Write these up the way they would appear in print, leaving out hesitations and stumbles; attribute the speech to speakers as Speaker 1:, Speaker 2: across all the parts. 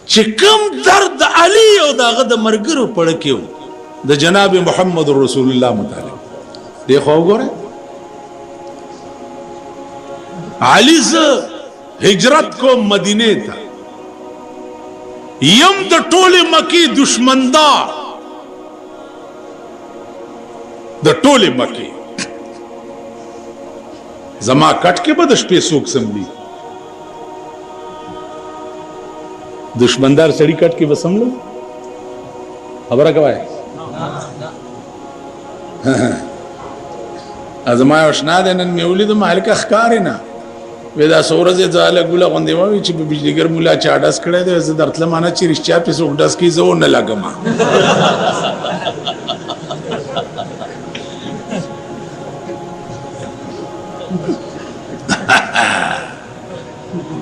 Speaker 1: चिकम दर्द अली और दाग द मरगरो पड़ के द जनाब मोहम्मद रसूलुल्लाह मुतालिक देखो गोरे अली से हिजरत को मदीने था यम द टोले मकी दुश्मनदार द टोले मकी जमा कट के बदश पे सूख समझी दुश्मनदार सड़ी कट के बसम लो खबर कवाए अजमा वशना देन में उलिद मालिक अखकार ना वेदा सोरज जाले गुला गंदेवा विच बिजलीगर मुला चाडस खड़े दे वैसे दर्तला माना ची रिश्चा पे सोडस की जो न लगमा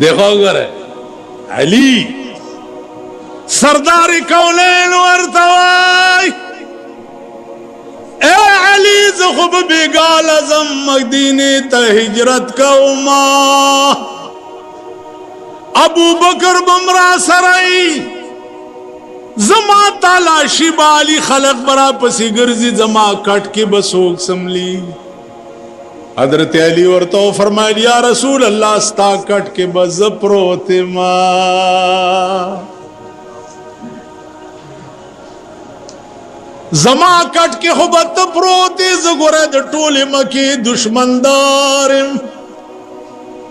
Speaker 1: देखो अगर अली सरदारी कौनैन वर्तवाई ए अली ज़ुख़ब बिगाल अज़म मदीने त हिजरत का उमा अबू बकर बमरा सराई जमा तालाशी बाली खलक बरा पसी गर्जी जमा कट के बसोक समली हजरत अली और तो फरमाया या रसूल अल्लाह अस्ता कट के बज प्रोते मा जमा कट के खुबत प्रोते जगोरे द टोले मके दुश्मनदार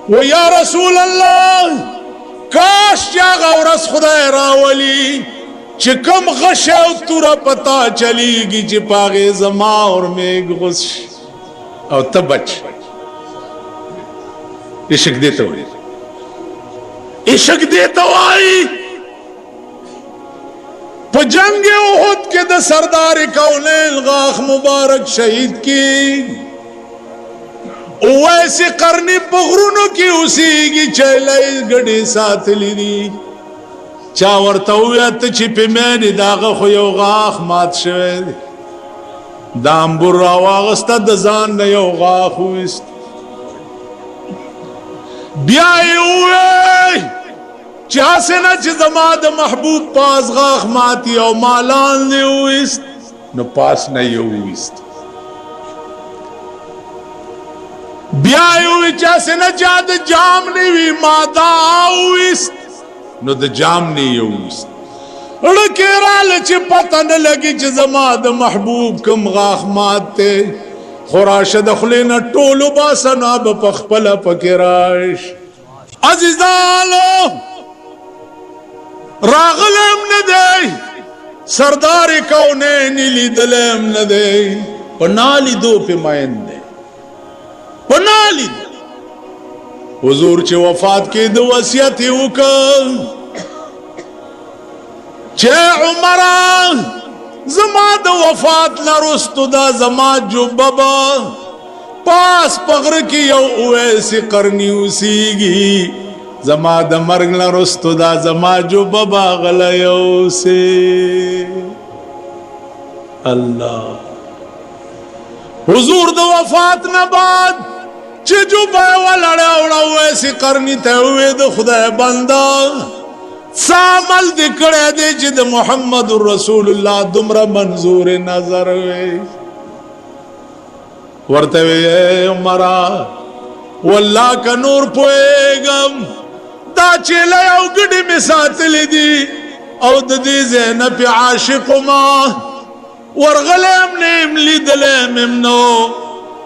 Speaker 1: वो या रसूल अल्लाह काश क्या गौरस खुदा रावली चिकम गशे तुरा पता चलेगी चिपागे जमा और में गुश और तब बच इश्क देते हुए इश्क देते आई जंगे उहुद के द सरदार कौनैन गाख मुबारक शहीद की वैसे करनी पगरुनों की उसी की चलाई गड़ी साथ ली चावर तो छिपे मैंने दागा खुयो गाख मात शवेद दाम बुर्रा वागस्ता दजान नयो गाख हुइस्त ब्याए हुए चाह से न जमाद महबूब पास गाख माती और मालान ने हुइस्त न पास नहीं हुइस्त ब्याए हुए चाह से न जाद जाम नहीं हुई मादा हुइस्त न द जाम नहीं हुइस्त लकेराल च पता न लगी च जमाद महबूब कम गाख माते खुराश दखले न टोलो बासना बपखपला पकेराश अजीजालो रागलम न दे सरदार कौनैन लीदलम न दे पनाली दो पे मायन दे पनाली हुजूर च वफात के दो वसियत उकल चे उमरा जमा द वफात न रुस्तुदा जमा जो बबा पास पगर की यौ वैसे करनी उसीगी जमा द मर्ग न रुस्तुदा जमा जो बबा गलयो से अल्लाह हुजूर द वफात न बाद चे जो बावा लड़ा उड़ा वैसे करनी थे हुए द खुदा बंदा सामल दिखड़े दे जिद मोहम्मद रसूलुल्लाह दुमरा मंजूर नजर वर्ते उमरा वल्लाह का नूर पोएगम दा चेले गड़ी में साथ ली दी औद दी ज़ैनब आशिक मा वरगलेम नेम ली दलेम इमनो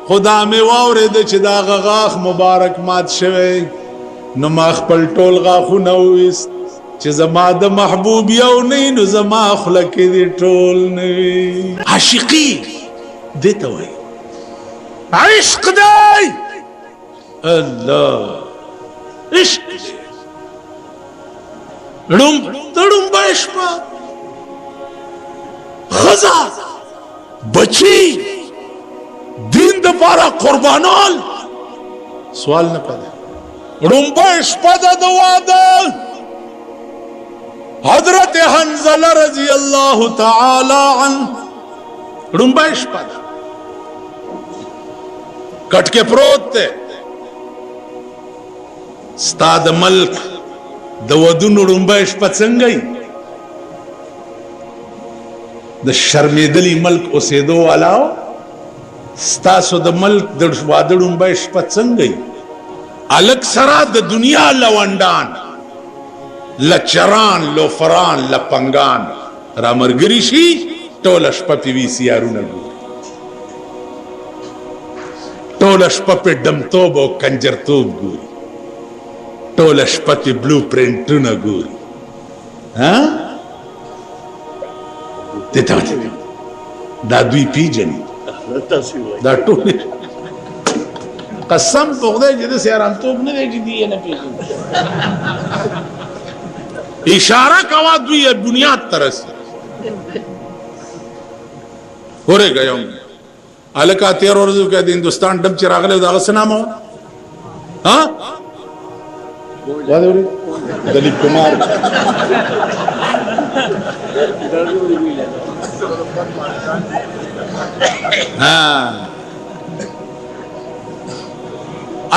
Speaker 1: खुदा में वावरे दे चिदा गाख मुबारक मात शवे नुमाख पल टोल गाखु नविस जमा द महबूब यौ नहीं नु जमा खुलके दी टोल नहीं आशिकी देता हुए इश्क दे अल्लाह इश्क रुम तड़ुम बाइशपा खजा बची दिन दपारा कुर्बानोल सवाल न पैदा रुम बाइशपा दा दवादा हजरत हंज़ला रज़ी अल्लाह ताला अन्हु रुम्बाइश पद कट के प्रोत थे स्ताद मल्क د ودونو ړومبی شپه څنګه وي د شرمېدلي ملک اوسېدو والاو ستاسو د ملک د واده ړومبی شپه څنګه وي الک سره د دنیا لونډان لچران لوفران لپنګان را مرګري شي ټوله شپه پې وي سیارونه ګوري ټوله شپه پې ډمتوب او کنجرتوب ګوري ټوله شپه پې بلو پرنټونه ګوري دا دوی پیژني دا ټول قسم په خدای چې داسې ارامتوب نه دی چې دوی یې نه پېژني اشاره کوه دوی یې بنیاد ته رسي ورېږه یو هلکه تېرو ورځو کې د هندوستان ډب چې راغلی د هغه څه نام و دلیپ کمار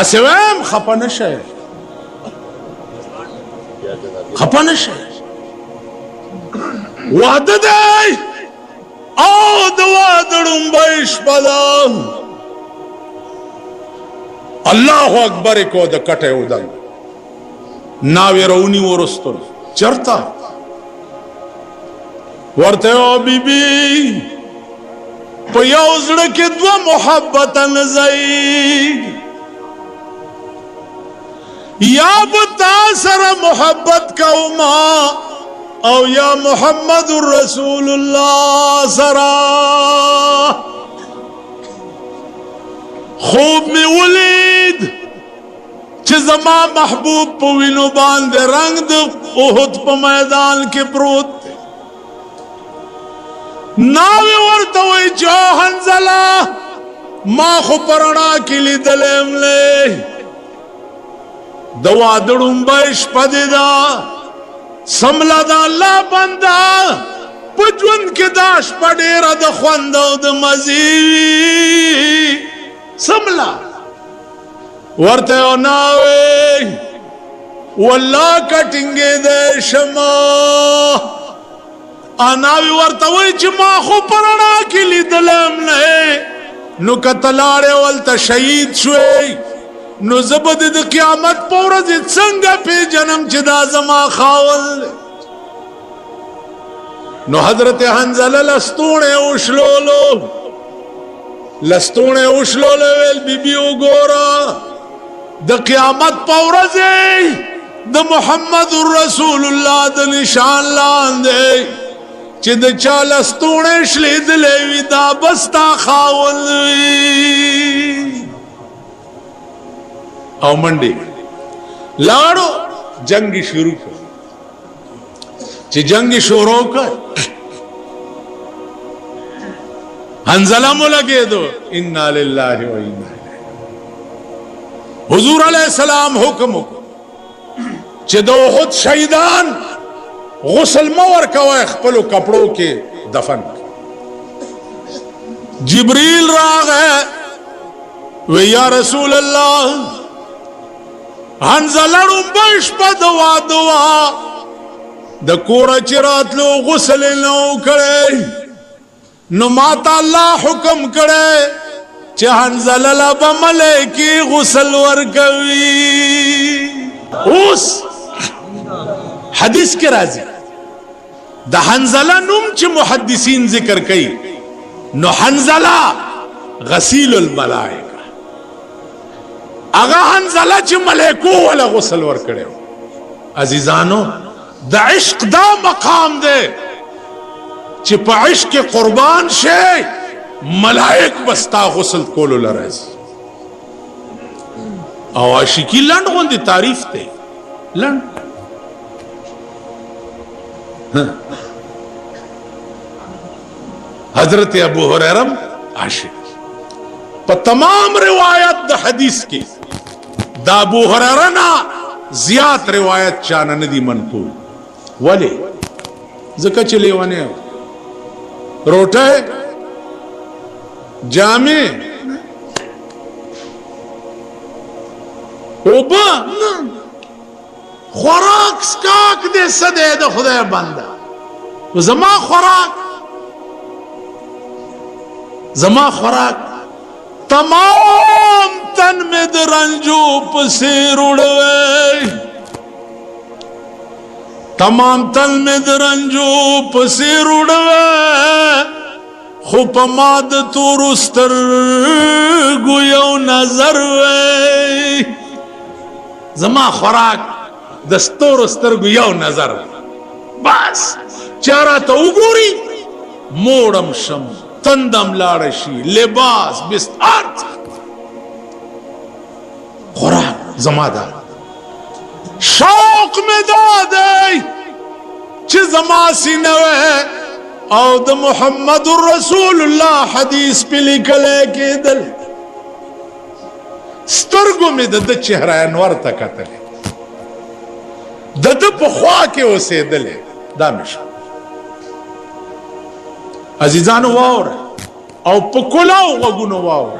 Speaker 1: اسې وایم خفه نه شئ خفه نه شئ واده دی او د واده ړومبی شپه ده الله اکبر یې کو د کټه یې ودنګ ناوې راونیو وروستل چرته ورته یو بیبي په یو زړه کې دوه محبته نه ځایږي یا به تا سره محبت کوما او یا محمد رسول الله سره خوب می ولید چې زما محبوب په وینو باندې رنگ د احد په میدان کې پروت ناوی ورته وی چې حنزله ما خو په رڼا کې لیدلی یم لې د واده ړومبی شپه دې ده سمله د الله بنده په ژوند کې دا شپه ډېره د خوند او د مزې وي سمله ورته یو ناوی والله کټینګېدی شمه اناوی ورته وی چې ما خو په رڼا کې لیدلی یم نه نو که ته لاړې ولته شهید شوی نو زه به د قیامت په ورځې څنګه پیژنم چې دا زما خاوند نو حضرت حنزله لستوڼې وشلولو لستوڼې وشلولو ویل بیبي وګوره د قیامت په ورځې د محمد رسول الله د نشان لاندې چې د چا لستوڼې شلېدلې وي دا به ستا خاوند وي او منډې لاړو جنگ شروع کړ چې جنگ شروع کړ حنزله مو لګېدو انا لله و انا حضور علیہ السلام حکم چې د احد شهیدان غسل مه ورکوئ خپلو کپړو کې دفن جبریل راغی وی یا رسول الله حنزله ړومبی شپه د واده وه د کوره چې راتلو غسل یې نه و کړی نو ماته الله حکم کړی چې حنزله له به ملایکې غسل ورکوي اوس حدیث کې راځي د حنزله نوم چې محدثین ذکر کوي نو حنزله غسیل الملائکه هغه حنزله چې ملائکو ولا غسل ورکړي عزیزانو د عشق دا مقام دی چې په عشق قربان شي ملائک بستا غسل کولو لراځي او عاشقی لنډ غوندې تعریف دی لنډ حضرت ابو هریره عاشق په تمام روایت د حدیث کې د ابو هریره نه زیات روایت چانه ندی منقول ولی ځکه چې لیوانه روټه جامع اوبا خوراک سکاک دے سدے د خدای بنده زما خوراک تمام تن میں د رنجو پسیر اڑوے تمام تن میں د رنجو پسیر اڑوے خوب ماد تور سترگو یو نظر وے زما خوراک دستور سترگو یو نظر بس چارا تا اگوری موڑم شم تندم لارشی لباس بستار خوراک زما دا شوق میں دادے چھ زما سینوے او د محمد رسول اللہ حدیث پہ لکھلے کے دل سترگو میں د چہرہ انور تکتلے د پخوا کے اسے دلے دانش عزیزانو واور او پکولاو وگونو واور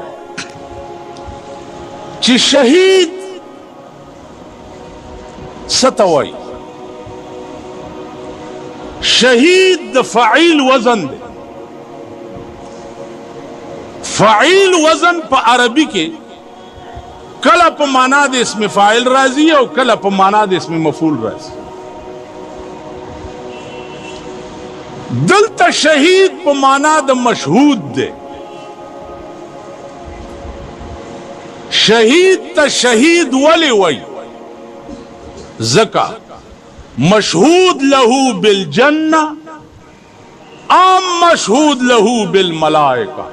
Speaker 1: چی شہید ستوائی شہید د فعیل وزن دے فعیل وزن پا عربی کے کلا پا مانا دے اسم فاعل رازی او کلا پا مانا دے اسم مفعول رازی دلتا شہید پا مانا دا مشہود دے شہید تا شہید ولی وی زکا مشہود لہو بالجنہ ام مشہود لہو بالملائکہ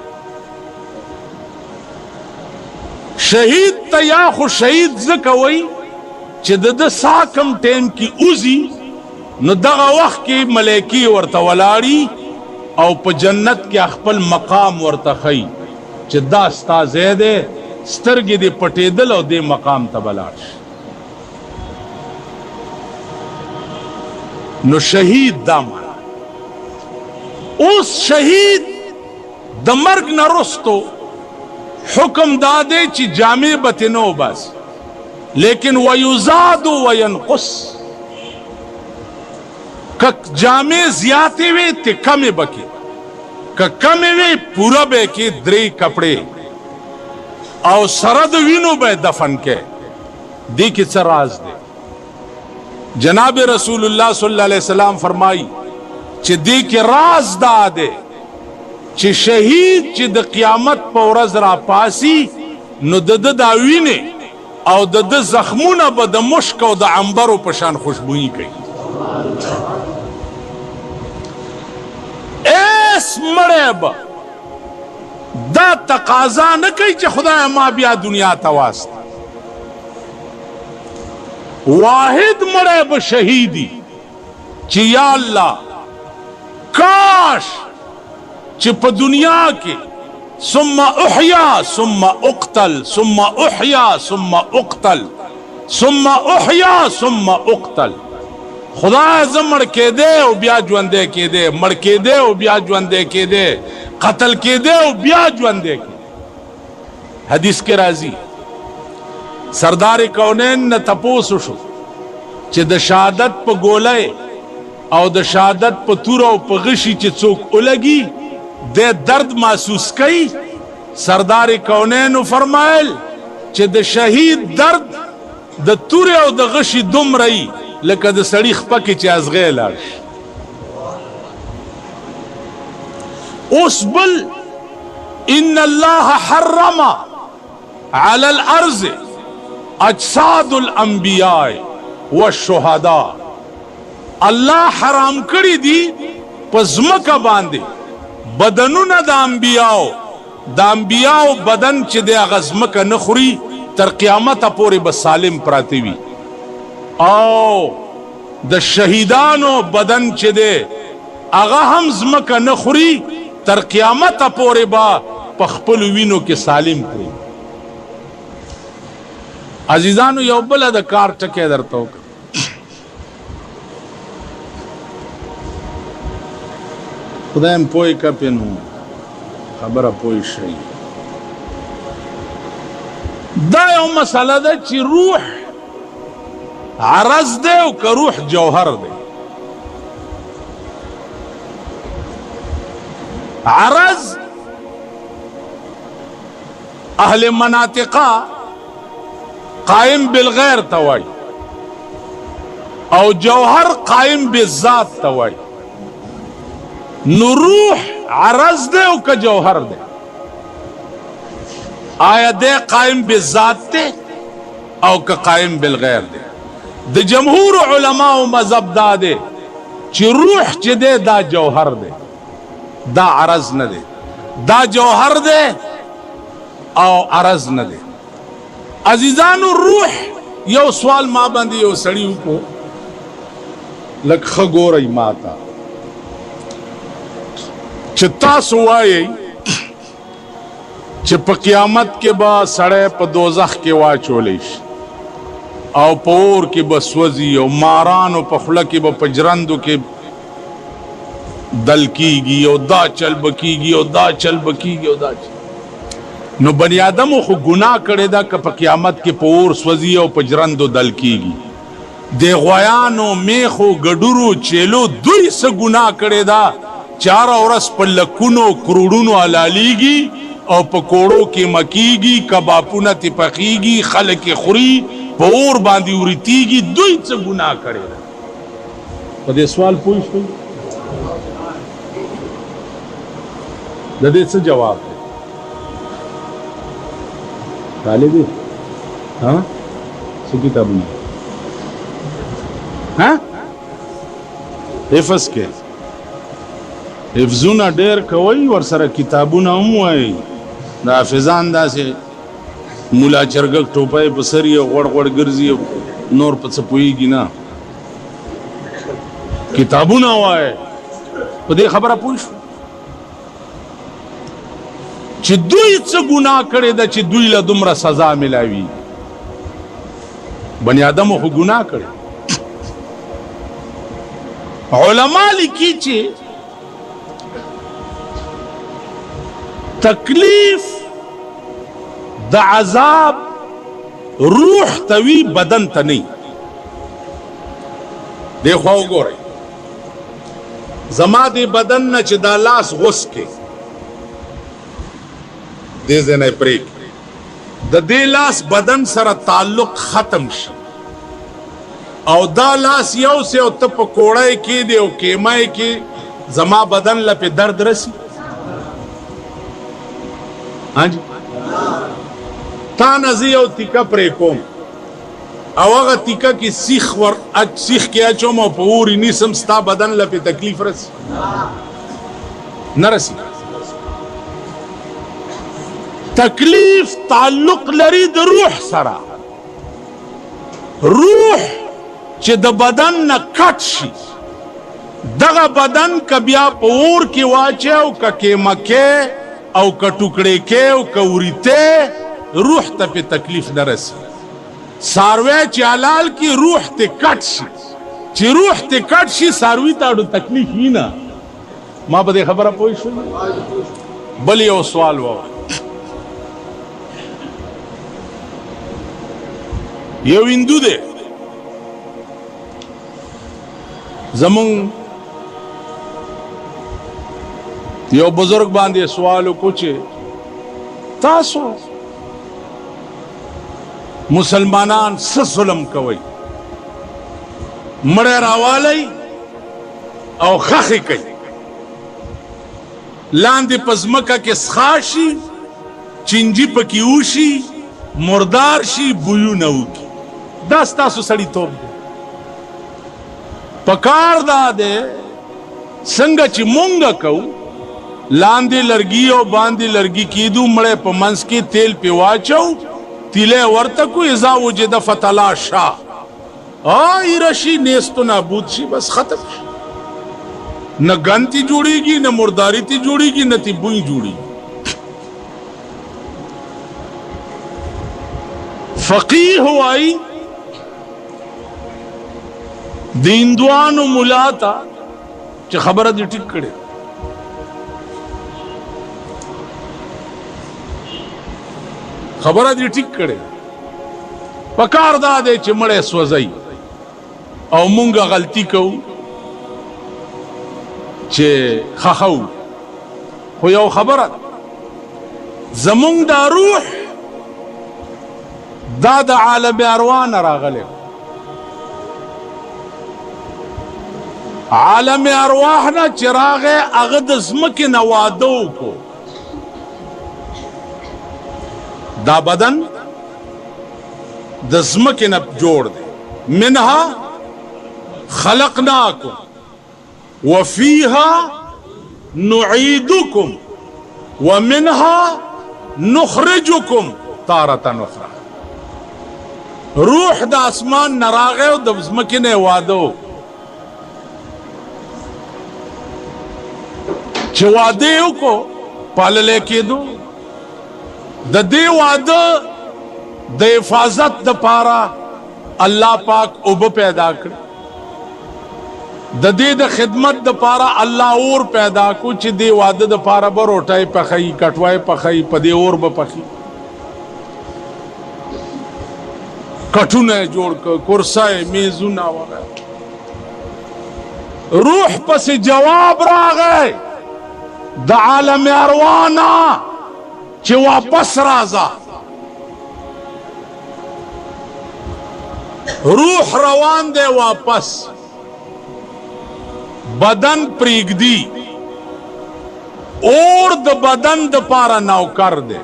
Speaker 1: شہید تا یا خو شہید زکوئی چی دا ساکم ٹیم کی اوزی نو دغا وقت کی ملیکی ورطا ولاری او پا جنت کی اخپل مقام ورطا خی چی دا ستا زیدے سترگی دے پٹی دل او دے مقام تا بلاش نو شہید دا مانا اس شہید دا مرگ نرستو حکم دادے چی جامع بتنو بس لیکن ویزاد وینقص کک جامع زیادے وے تے کم بکے کک کم وے پورا بے کے دری کپڑے او سرد وینو بے دفن کے دی کی سراز دے جناب رسول اللہ صلی اللہ علیہ وسلم فرمائی چی دی کی راز دا دے چی شہید چی دا قیامت پا ورز را پاسی نو دا وینے او دا زخمون با دا مشک او دا عنبر و پشان خوشبوئی کئی ایس مڑے با دا تقاضا نکی چی خدا ما بیا دنیا تواست واحد مڑے با شہیدی چی یا اللہ کاش چی پا دنیا کے ثم احیا ثم اقتل ثم احیا ثم اقتل ثم احیا ثم اقتل خدا اعظم مڑ کے دے او بیا جوندے کے دے مڑ کے دے او بیا جوندے کے دے قتل کے دے او بیا جوندے کے حدیث کے راضی سردار کونین نہ تپوسو شو چی دا شہادت پا گولے او دا شہادت پا تورا او پا غشی چی چوک اولگی دے درد محسوس کئی سردار کونین فرمائل چی دا شہید درد دا تورا او دا غشی دم رئی لکہ دا سڑی خپکی چی از غیل آرش اس بل ان اللہ حرم علی الارض اجساد الانبیاء والشہداء اللہ حرام کری دی پزمکا باندے بدنون دا انبیاء بدن چی دے غزمکا نخوری تر قیامت پوری بسالم پراتیوی او دا شہیدانو بدن چی دے اغا ہم زمکا نخوری تر قیامت پوری با پخپل وینو کے سالم پوری عزیزانو یو بلا دا کار ٹکے در توک خدایم پوئی کپینو خبر پوئی شئی دا یو مسئلہ دا چی روح عرض دے او که روح جوهر دے. عرض اهل مناطقہ قائم بالغیر توائی او جوہر قائم بالذات توائی. نو روح عرض دے او که جوہر دے؟ آیا دے قائم بالذات دے او که قائم بالغیر دے؟ د جمهور علماء مذہب دا دے چی روح چی دے دا جوہر دے، دا عرض نہ دے. دا جوہر دے او عرض نہ دے. عزیزانو روح یو سوال ما باندې یو سړی کو لک خګورای ماتا چې تاسو وایي چې په قیامت کې با سړی په دوزخ کې واچولی شي او په اور کې به سوځي او مارانو په خوله کې به په جرندو کې دل کیږي او دا چل به کیږي او دا چل به کیږي او دا چل. نو بنی آدمو خو گناہ کړی دا که په قیامت کې په اور سوځي او په جرندو دل کیږي. د غویانو میخو ګډورو چیلو دوی څه گناہ کړی دا چاره ورځ په لکونو کروڑونو حلالیږي او په کوړو کې مکیږي، کبابونه تی پخیږي، خلک خوري، په اور باندې ورتیږي. دوی څه گناہ کړی دا؟ په دې سوال پوه شئ؟ د دې څه جواب دی؟ طالب ها څه کتابونه ها حفظ کې حفظونه ډېر کوي، ورسره کتابونه هم وایي. د حافظان داسې مولا چرګک ټوپۍ په سر یې غوړ غوړ ګرځي، نور په څه پوهېږي نه، کتابونه وایي. په دې خبره پوه شو چې دوی څه ګناه کړې ده چې دوی له دومره سزا ملاوي؟ بني آدمو خو ګناه کړې. علما لیکي چې تکلیف د عذاب روح توی بدن ته نه. دیخوا وګورئ زما دې بدن نه چې دا لاس غوس کې دې ځای پرېږ د دې لاس بدن سره تعلق ختم شي او دا لاس یو سه او ته په کوړی کې دی او کیمای کې زما بدن لپې درد رسی. ہاں جی تا نزی او تیکا پرې کوم او هغه تیکا کې سیخ کې اچوم او په اوري نیسم، ستا بدن لپې تکلیف رسی نه رسی؟ تکلیف تعلق لري د روح سره. روح چې د بدن نه کټ شي دغه بدن که بیا په اور کې واچي او که کیمکې او که ټوکړې کې او که وریته روح ته په تکلیف نه رسي. ساروی چې حلال کې روح ته کټ شي، چې روح ته کټ شي ساروی ته اړو تکلیف وي نه. ما په دې خبره پوه شوم؟ بل یو سوال و، یو هندو دی زمون یو بزرگ باندې سوال وکړو چې تاسو مسلمانان څه ظلم کوي؟ مړی راوالی او خخې کوي، لاندې په ځمکه کې سخاشي، چینجي پکې وشي، مردار شي، بویونه وکړي. دا ستاسو سړیتوب دی؟ پکار دا دی څنګه چې مونږ کوو لاندې لرګي او باندې لرګي کیدو، مړی په منځ کې تیل پې واچو، تیلی ورته کو، اذا وجد فتلاشا ایره شي، نیست و نابود شي، بس ختم شي. نه ګن تی جوړېږي، نه مرداري تی جوړېږي، نه تی بوی جوړېږي. فقیه وایي د هندوانو ملا ته چې خبره دې ټیک کړې، خبره دې ټیک کړې، پکار دا دی چې مړی سوځئ او مونږه غلطي کوو چې خخو خو یو خبره زمونږ دا روح دا د عالم ارواح نه راغلی عالم ارواح نه چې راغی هغه د ځمکې نه واده وکړو دا بدن د ځمکې نه جوړ دی منها خلقناکم وفيها نعيدكم ومنها نخرجكم تارة أخرى روح د اسمان نراغه او د ځمکې نه وادو چې واده وکړو پالل کېدو د دې واده د حفاظت د پاره الله پاک اوبه پیدا کړ د دې د خدمت د پاره الله اور پیدا کو چې دې واده د پاره به روټای پخې کټوای پخې په دې اور به پخې کټونه جوړ ک کرسای میزونه وغیرہ روح پس جواب راغی د عالم اروانا چې واپس راځه روح روان دی واپس بدن پریږدي اور د بدن د پاره نوکر دی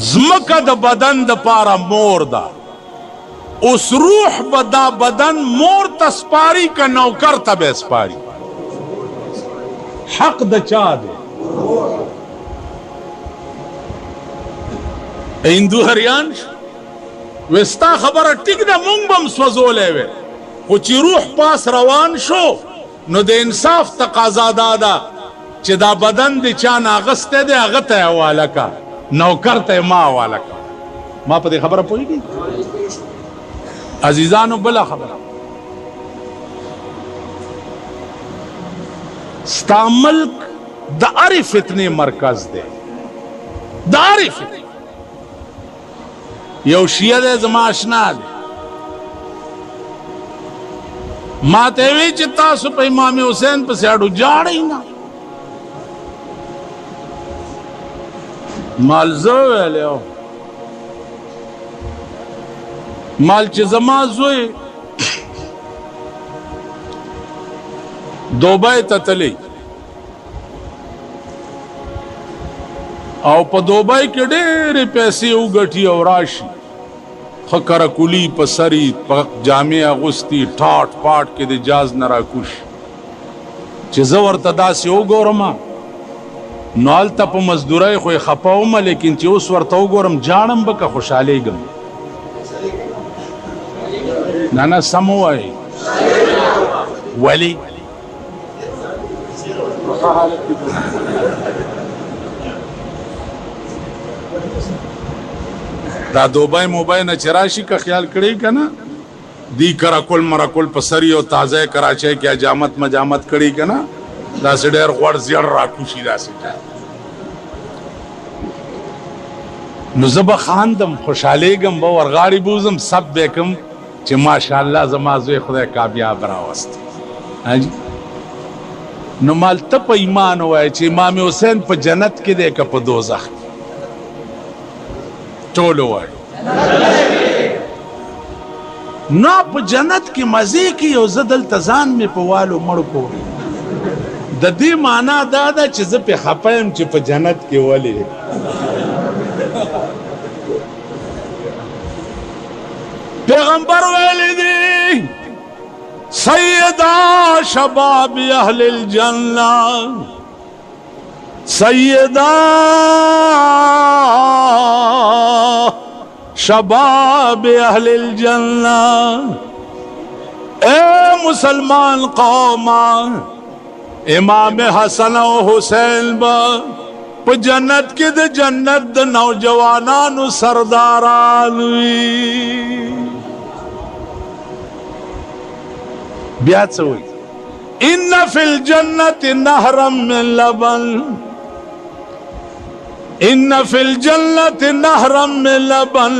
Speaker 1: ځمکه د بدن د پاره مور ده اوس روح به دا بدن مور ته سپاري که نوکر ته به سپاري حق د چا دی هندو هریان وستا خبره ټیک ده مونږ به هم سوځولی وی خو چې روح پاس روان شو نو د انصاف تقاضا دا ده چې دا بدن د چا نه اغستی دی هغه ته یې حواله که نوکر ته یې ما حواله که ما په دې خبره پوهېږي عزیزانو بله خبره ستا ملک د هرې فتنې مرکز دی د هرې فتنې یو شیعه دی زما اشنا دی ما ته وی چې تاسو په امام حسین پسې اډو جاړئ نه مال زه ویلی مال چې زما زوی دوبۍ ته تلی او په دوبۍ کې ډېرې پیسې وګټي او راشي ښه کرکولي په سري په جامې اغوستي ټاټ پاټ کې د جاز نه راکوش چې زه ورته داسې وګورم نو هلته په مزدورۍ خو یې خفه ومه لیکن چې اوس ورته وګورم جاړم به که خوشحالېږم نه سم ووایئ ولې دا دوبۍ موبۍ نه چې راشي که خیال کړی که نه دی کرکل مرکل په سري او تازه کراچۍ کې حجامت مجامت کړي که نه داسې ډېر غوړ زیړ راکوشي داسې نو زه به خاندم خوشحالېږم به ورغاړې بوزم سب به کم چې ماشاءالله زما زوی خدای کامیاب راوستی نو مال ته په ایمان ووایه چې امام حسین په جنت کې دی که په دوزخ کې ټول ووایه نه په جنت کې مزې کې یو زه دلته ځان مې په والو مړ کو د دې معنا دا ده چې زه پې خفه یم چې په جنت کې ولې پیغمبر ویلی دی سیدہ شباب اہل الجنہ سیدہ شباب اہل الجنہ اے مسلمان قوم امام حسن و حسین با پا جنت کی د جنت د نوجوانانو سرداران وی بیا څه وایي ان فی الجنت نهرا من لبن ان فی الجنت نهرا من لبن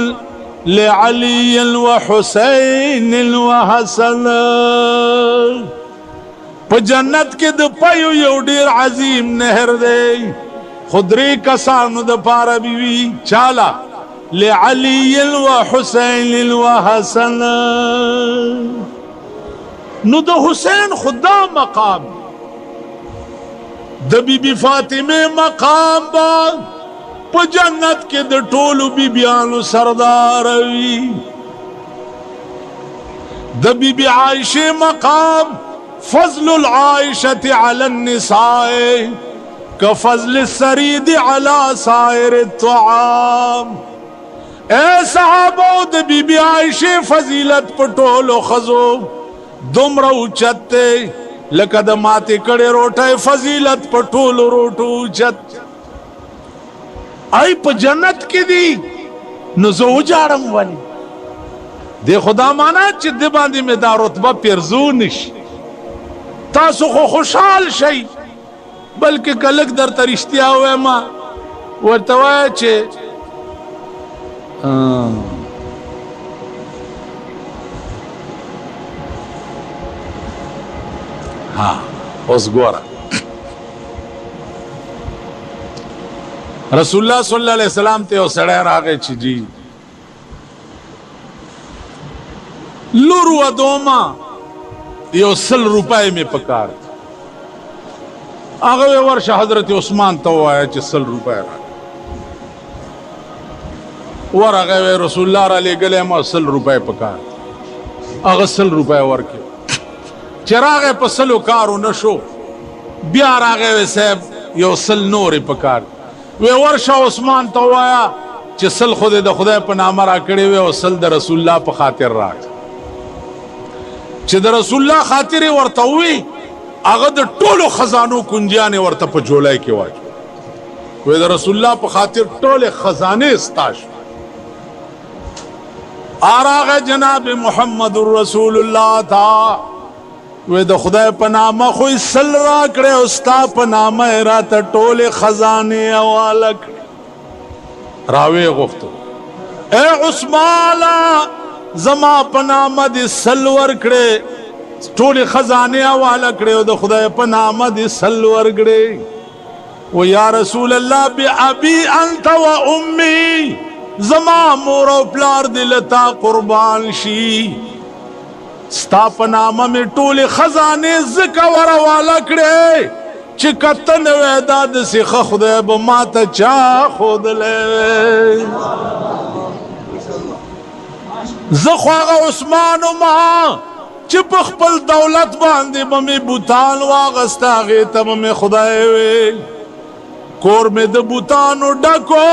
Speaker 1: ले अली व हुसैन व हसन। प जन्नत के द पयो यो ढेर अजीम नहर दे खुदरी कसानु द पारा बीवी चाला ले अली व हुसैन व हसन। नु द हुसैन खुदा मकाम द बीबी फातिमे मकाम बा प जन्नत के द टोलू बीबियानु सरदार वी। द बीबी आयशे मकाम फजलुल आयशति अला निसाए का फजल सरीद अला साइर त्वाम। ए सहाबो द बीबी आयशे फजीलत पटोलो खजो दुमरा उचते लकद माते कड़े रोटे फजीलत पटोलो रोटो उचत आई प जन्नत की दी नजो उजाड़म वाली दे खुदा माना चिद्दे बांधी में दा रुतबा पिरजू निश तासु खो खुशहाल शई बल्कि कलक दर तरिश्तिया हुए मां वर्तवाए चे हाँ उस गोरा रसूलुल्लाह सल्लल्लाहु अलैहि वसल्लम ते सड़े रागे ची जी लुरु अदोमा यो 100 रुपए में पकार आगे वर्ष हजरत उस्मान तो आया 100 रुपए वर आगे रसूलुल्लाह अले गले में 100 रुपए पकार आगे 100 रुपए वर के चरागे पसलो कारो नशो बियार आगे साहब यो 100 नोरे पकार वे वर्ष उस्मान तो आया 100 खुदे द खुदा पे नामा राकड़े वे 100 द रसूलुल्लाह पे खातिर राख च द रसूलुल्लाह खातिर वर्ता हुई अगद टोलो खजानो कुंजियाने वर्ता पे जोलाई के वाज वे द रसूलुल्लाह पे खातिर टोले खजाने इस्ताश आराग जनाब मुहम्मदुर रसूलुल्लाह था वे द खुदा पे नामा कोई सल राकड़े उस्ता पे नामा रात टोले खजाने अवालक रावे गुफ्तो ए उस्माना जमा पनामद सलवर कड़े टोले खजाने वाला कड़े द खुदा पनामद सलवर कड़े वो या रसूल अल्लाह बे अबी अंत व उम्मी जमा मोरो प्लार दिलता कुर्बान शी स्ता पनामा में टोले खजाने ज़िक्र वाला कड़े चिकतन वेदाद से खुदा बमाता चा खुद ले ज़ख्वागा उस्मान महा चिपख पल दौलत बांधे बमे बुतान वागस्ता गे तब में खुदाए वे कोर में द बुतानो डको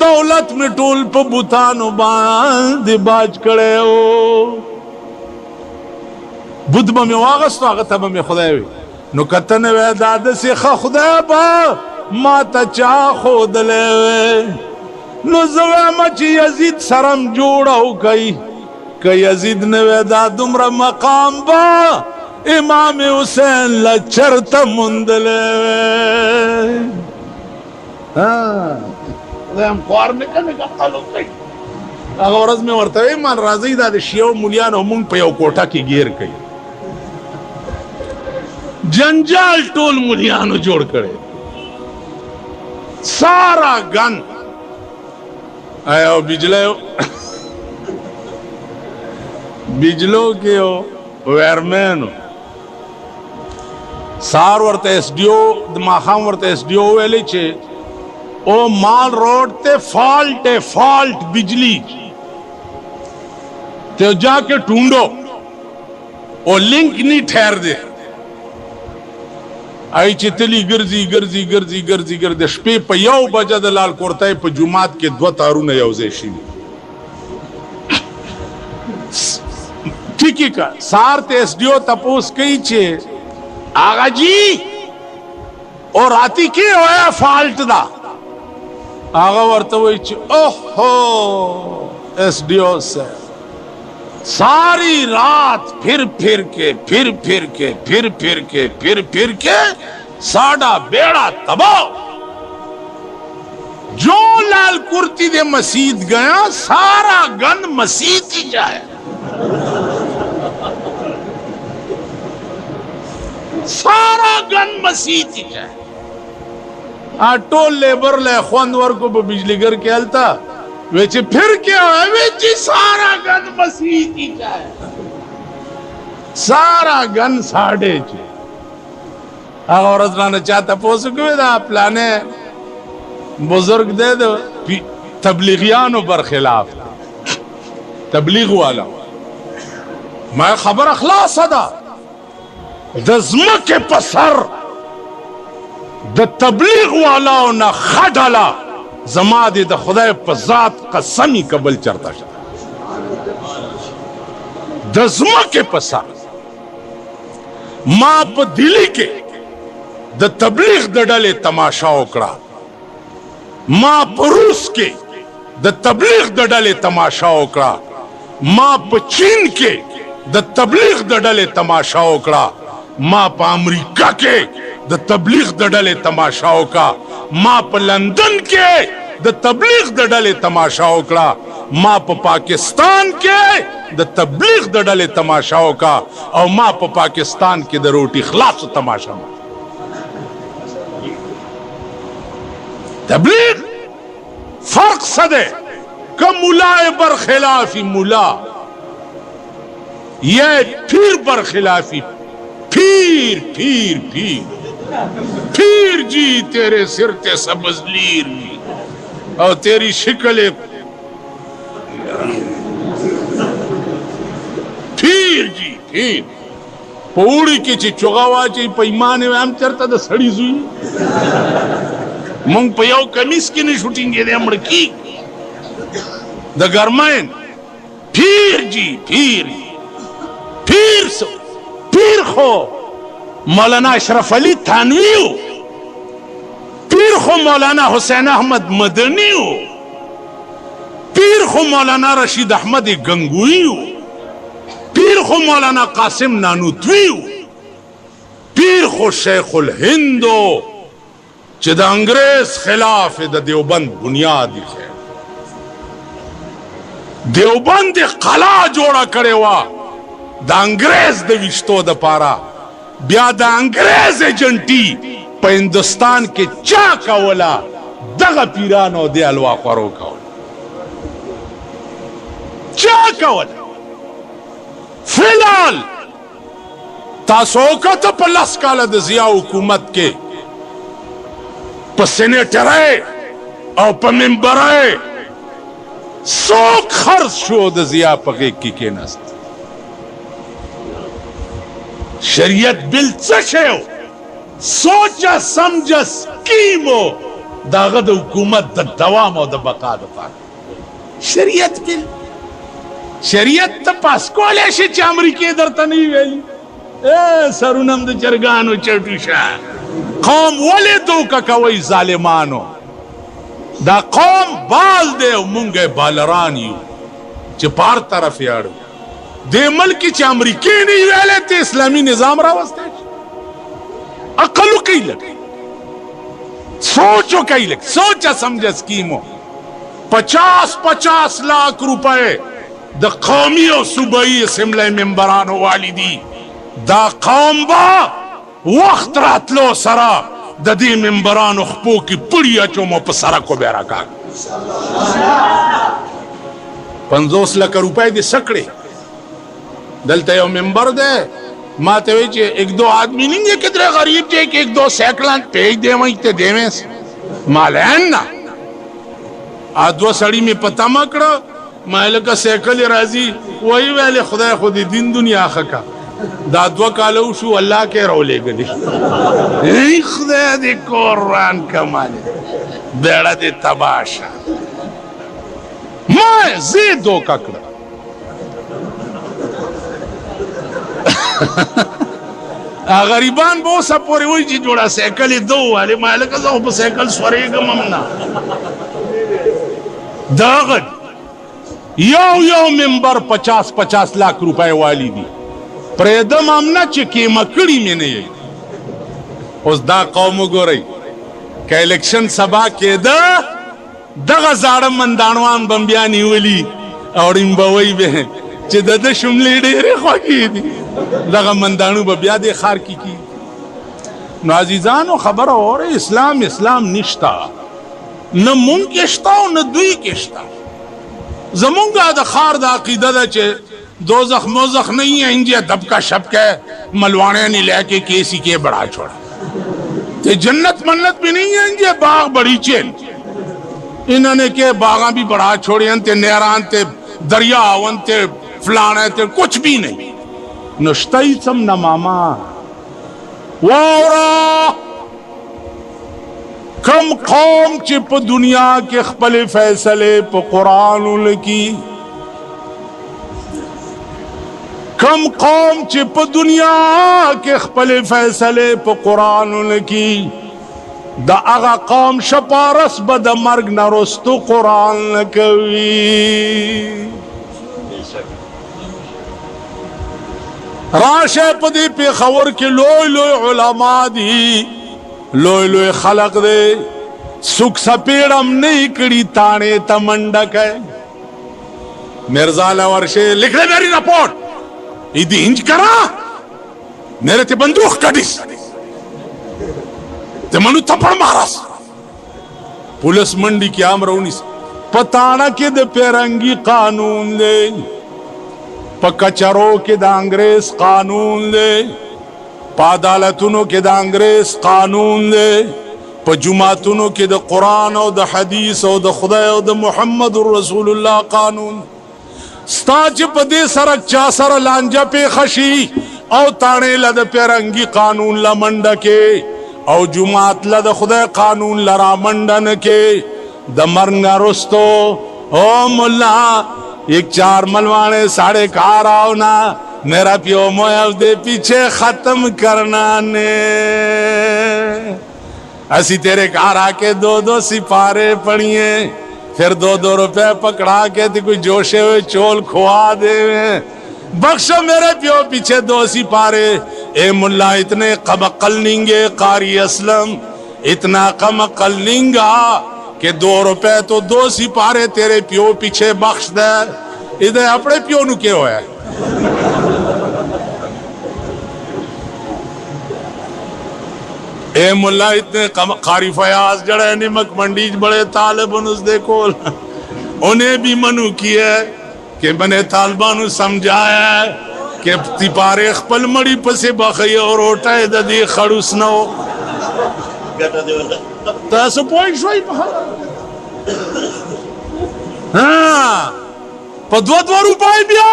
Speaker 1: दौलत में टोल पे बुतानो बांधे बाज कड़े हो बुद्ध में वागस्ता आगे तब में खुदाए वे नु कतन वे दाद से खुदा बा माता चा खुद ले वे मची यजीद सरम जोड़ा हो गई यजीद ने वेदा दुमरा मकाम बा इमाम हुसैन लचरत मुंदले हम ख्वार में कने का ताल्लुक नहीं अगरज में वर्तवे मान राजी दा शियो मुलियान हम पे कोठा की घेर कई जंजाल टोल मुलियान जोड़ करे सारा गन आया बिजलो के हो वेरमैन सार वर्त एसडीओ माखाम वर्त एसडीओ वेले छे ओ माल रोड ते फॉल्ट बिजली ते जाके ढूंढो ओ लिंक नहीं ठहर दे आई चितली गर्जी शपे पे यौ बजा द लाल कोरताय पे जुमात के 2 तारू ने यौजेशी ठीक का सार ते एसडीओ तपोस कई छे आगा जी और राती के होया फॉल्ट दा आगा वर्त वही छे ओहो एसडीओ से सारी रात फिर के साडा बेड़ा तबाह जो लाल कुर्ती दे मसीद गया सारा गन मसीद ही जाए, सारा गन मसीद ही जाए। टोल लेबर ले खोनवर को बिजली घर के अलता वेचे फिर क्या है वेचे सारा गन मसीद ही जाए, सारा गन साढ़े चे। औरत ना चाहता पोस प्लाने बुजुर्ग दे दो तबलीगियानों पर खिलाफ तबलीग वाला मैं खबर अखलास अदा दजम के पसर द तबलीग वाला न खडला जमा दे द खुदा पजात कसमी कबल चरता दजम के पसर माप दिली के द तबलीग द डले तमाशा ओकड़ा, माँ परूस के द तबलीग द डले तमाशा ओकड़ा, माँ प चीन के द तबलीग द डले तमाशा ओकड़ा, माँ प अमरीका के द तबलीग द डले तमाशा ओका, माँ प लंदन के द तबलीग द डले तमाशा ओकड़ा, माँ प पाकिस्तान के द तबलीग द डले तमाशा ओका, और माँ प पाकिस्तान के द रोटी खिलाफ तमाशा में तबलीग फर्क सदे कम मुलाए बरखिलाफी मुला ये फिर बरखिलाफी फिर फिर फिर फिर जी तेरे सिर ते सबज लीर भी और तेरी शिकल फिर जी फिर पौड़ी की ची चुगावा ची पैमाने में हम चरता द सड़ी सुई मंग पयाव कमीज की नहीं शूटिंग दे मड़की द गरमाइन फिर जी फिर खो मौलाना अशरफ अली थानवी हो, फिर खो मौलाना हुसैन अहमद मदनी हो, फिर खो मौलाना रशीद अहमद गंगोई हो, फिर खो मौलाना कासिम नानूतवी हो, फिर खो शेखुल हिंद हो च द अंग्रेज खिलाफ द देवबंद बुनियादी है। देवबंद कला जोड़ा करे वा द अंग्रेज द विश्तो द पारा ब्या द अंग्रेज एजेंटी प हिंदुस्तान के चा कावला दगा पीरानो दे अलवा खरो कावला चा कावला फिलहाल तासोका तो पलस काला द जिया हुकूमत के प सेनेटर है और प मेंबर है सो खर्च शो द जिया पके की नस्त शरीयत बिल चशेव सोचा समझ स्कीमो दागद हुकूमत द दवाम और द बका द पाक शरीयत बिल शरीयत त पास कोले से अमरीके दर तनी वेली ए सरुनम द चरगानो चटुशा कौम वले दो का कवई जालिमानो दा कौम बाल दे मुंगे बालरानी चिपार तरफ याड़ो दे मल्की च अमरीके नहीं वेले ते इस्लामी निजाम रावस्ते अकलु कई लगे सोचो कई लगे सोचा समझ स्कीमो 50-50 लाख रुपए द कौमी और सूबाई असेंबली मेंबरानो वालिदी दा कौम बा वक्त रात लो सरा ददी मेंबरानो खपो की पुड़िया चोमो पसारा को बेरा का 50 लाख रुपए दे सकड़े दलते यो मेंबर दे माते वे एक दो आदमी नहीं है कितने गरीब थे कि एक दो सैकड़ां पेज दे वहीं ते देवेस मालैन ना आदवा सड़ी में पता मकड़ा माल का सैकल राजी वही वाले खुदा खुद दिन दुनिया खका दादवा कालो शु अल्लाह के रोले गली खुदा दे कुरान का माले बेड़ा दे तबाशा मैं जे दो ककड़ा गरीबान बहुत सपोरे वही चीज जोड़ा सैकल दो वाले माले का जो सैकल स्वरेगा ममना दागद यो मेंबर 50-50 लाख रुपए वाली दी प्रेदम आमना चिकी मकड़ी में नहीं उस दा कौम गो रही का इलेक्शन सभा के दा دغه زاړه مندانوان بمبیا نیولي او ډیمبوي به چې د شملې ډېرې خوږې دي دغه مندانو به بیا د ښار کې کی. نو عزیزانو خبره اوره اسلام نشتا نه مونږ کې شته او نه دوی کې شته. زمونږ د ښار د عقیده ده چې دوزخ موزخ नहीं है, इंजे दब का शब के मलवाने नहीं लेके केसी के बड़ा छोड़ा ते जन्नत मन्नत भी नहीं है, इंजे बाग बड़ी चेन इन्होंने के बागा भी बड़ा छोड़े ते नहरान ते दरियावन ते फलाने ते कुछ भी नहीं नुश्तई सम न मामा वारा कम कौम चिप दुनिया के खपले फैसले प कुरान की कम कौम चिप दुनिया के खपले फैसले प कुरान की द आगा कौम शपारस बद मर्ग नरस्तु कुरान कवी राशे पदी पे खबर के लोय लोय उलमा दी लोय लोय खलक दे सुख सपेड़म नहीं कड़ी ताने तमंडक है. मिर्जा वर्षे लिख ले मेरी रिपोर्ट इदी इंज करा मेरे ते बंदूक कटिस ते मनु थप्पड़ मारस पुलिस मंडी की आमरौनी पताना के दे पेरंगी कानून दे पकचरों के द अंग्रेज कानून दे पादालतुनों के द अंग्रेज कानून दे पजुमातुनों के द कुरान और द हदीस और द खुदा और द मुहम्मद रसूलुल्लाह कानून स्ताज पदे सरक चा सर लांजा पे खशी और ताने लद पेरंगी कानून ला मंड के और जुमात लद खुदा कानून लरा मंडन के द मरंगा रुस्तो ओ मुल्ला एक चार मलवाने साढ़े कार आओ ना मेरा प्यो मोया दे पीछे खत्म करना ने असी तेरे कार आके दो दो सिपारे पड़िए फिर दो दो रुपए पकड़ा के तो कोई जोशे हुए चोल खुआ दे बख्शो मेरे प्यो पीछे दो सिपारे. ए मुल्ला इतने कमकल निंगे कारी असलम इतना कमकल निंगा कि 2 रुपए तो 2 सिपारे तेरे प्यो पीछे बख्श दे. इधर अपने प्यो नु क्यों है ए मुल्ला इतने कारी फयाज जड़े निमक मंडी बड़े तालिबान उस देखो उन्हें भी मनु किया कि मैंने तालिबान समझाया कि तिपारे खपल मड़ी पसे बखई और ओटाए ददी खड़ुस न हो तासु पॉइंट शोई हाँ पर 2 रुपए बिया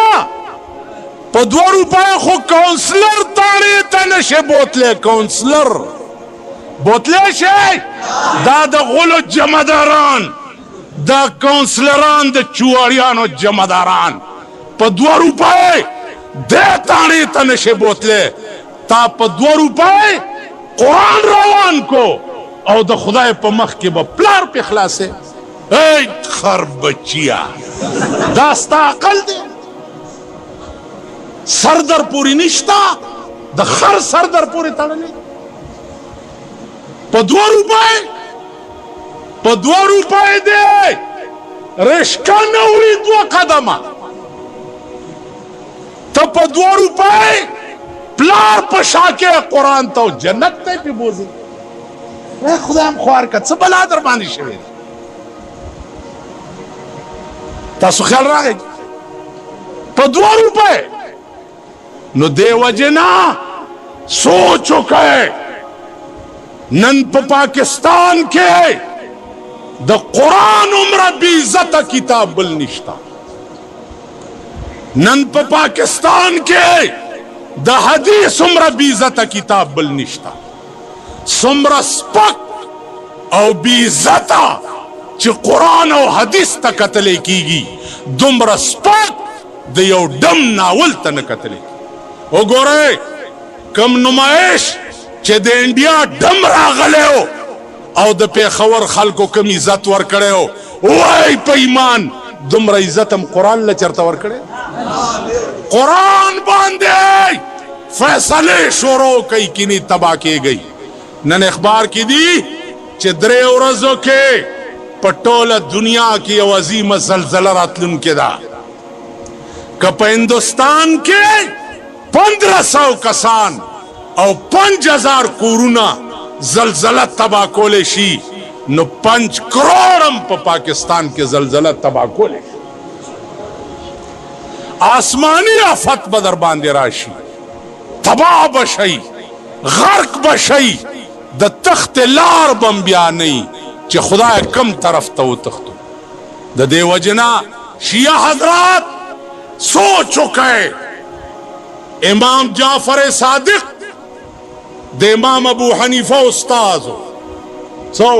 Speaker 1: पर 2 रुपए खो काउंसलर तारे तनशे बोतले काउंसलर बोतले शे दा गुलो जमादारान दा काउंसलरान द चुआड़ियानो जमादारान पर 2 रुपए दे ताने तनशे बोतले ता पर 2 रुपए कुरान रवान को और द खुदाए पर मख के प्लार पे खलासे ए खर बचिया दास्ता अकल दे सरदर पूरी निश्ता द खर सरदर पूरी तड़ने पर 2 रुपए दे रिश्का नौरी 2 कदमा तो पर 2 रुपए प्लार पशा के कुरान तो जन्नत ते पे बोझे खुदा हम ख्वार का सब बलादर बानी शरीर तासु ख्याल रहे पर 2 रुपए नो दे वजना सोचो के नन पाकिस्तान के द कुरान उम्र बीज़त किताब बल निश्ता नन पाकिस्तान के द हदीस उम्र बीज़त किताब बल निश्ता सुम्र स्पक और बीज़ता च कुरान और हदीस तक कतले कीगी दुम्र स्पक दियो डम नावल तन कतले ओ गोरे कम नुमाइश चे दे इंडिया डम रागले हो और द पेखवर खल को कम इज्जत वर करे हो वही पैमान दुम्र इज्जत हम कुरान ले चरता वर करे कुरान बांधे फैसले शोरो कई किनी तबाह की गई नन अखबार की दी चे 3 औरजों के पटोल दुनिया की अजीम जलजला रातलुन के दा कप हिंदुस्तान के 1500 कसान और 5000 कोरोना जलजला तबाह कोले शी नो 5 करोड़म पाकिस्तान के जलजला तबाह कोले आसमानी आफत बदर बांधे राशि तबाह बशई गर्क बशई द तख्त लार बम बिया नहीं चे खुदा कम तरफ तो तख्तो द देवजना शिया हजरात सो चुके इमाम जाफर सादिक दे इमाम अबू हनीफा उस्ताद हो सो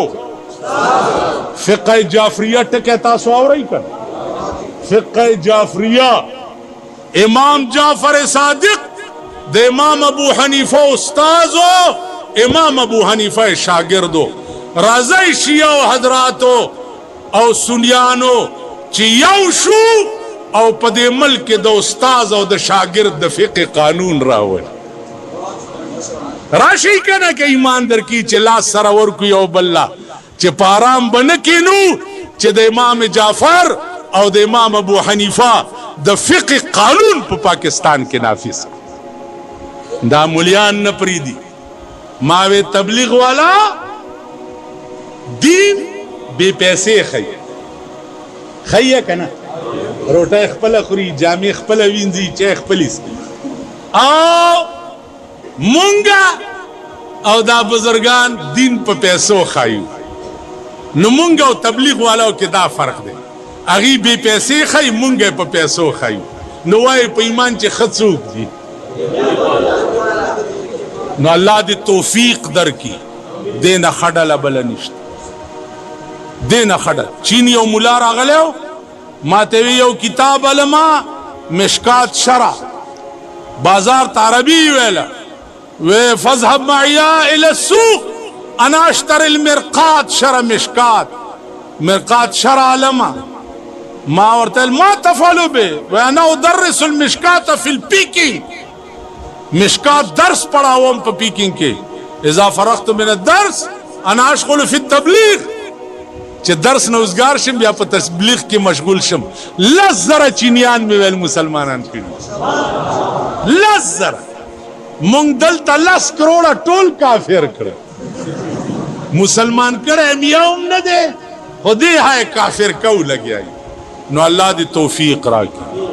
Speaker 1: फिक़ह जाफरिया कहता सो और ही कर फिक़ह जाफरिया इमाम जाफर सादिक दे इमाम अबू हनीफा उस्ताद हो इमाम अबू हनीफा शागिर्दो राज़ई शिया हजरातो और सुनियानो चियाशु और पदे मल के दो उस्ताज और द शागिर्द फिक़ह कानून रावल राशि कहना के ईमानदार की चिल्ला सरावर की ओ बल्ला चे पाराम बन किनू चे दे इमाम जाफर और दे इमाम अबू हनीफा द फिक़ह कानून पाकिस्तान के नाफिज दा मुलियान न प्रीदी मावे तबलीग वाला दीन बे पैसे खैया कहना रोटा खपल खुरी जामे खपल विंजी चे खपलिस आओ मुंगा और दा बुजुर्गान दिन पे पैसों खायू न मुंगा और तबलीग वाला के दा फर्क दे अगी बे पैसे खाई मुंगे पे पैसों खायू नवाए पैमान चे खसूक जी न अल्लाह दी तौफीक दर की देना खडल बलनिश्त देना खडल चीनी और मुला रागले हो मातेवी यो किताब अलमा मिशकात शरा बाजार तारबी वेला वे फज़हब माया इला सूक अनाश्तर मिरकात शरा मिरकात शरा अलमा मा वरतल मा तफलु बे वे अना उदर्रिसुल मिशकात फिल पीकिंग मिशकात दर्स पढ़ाओ पे पीकिंग के इज़ा फरख्तु मिन दर्स अना अशगुलु फी तबलीग चे दर्स नौजगार शम या पे तबलीग के मशगूल शम लस जरा चीनियान में वेल मुसलमानान की लस जरा मुंग दल तलस करोड़ा टोल काफिर करे मुसलमान करे मियाउम न दे खुदी हाय काफिर कऊ लग I know Allah the Taufiq Rocky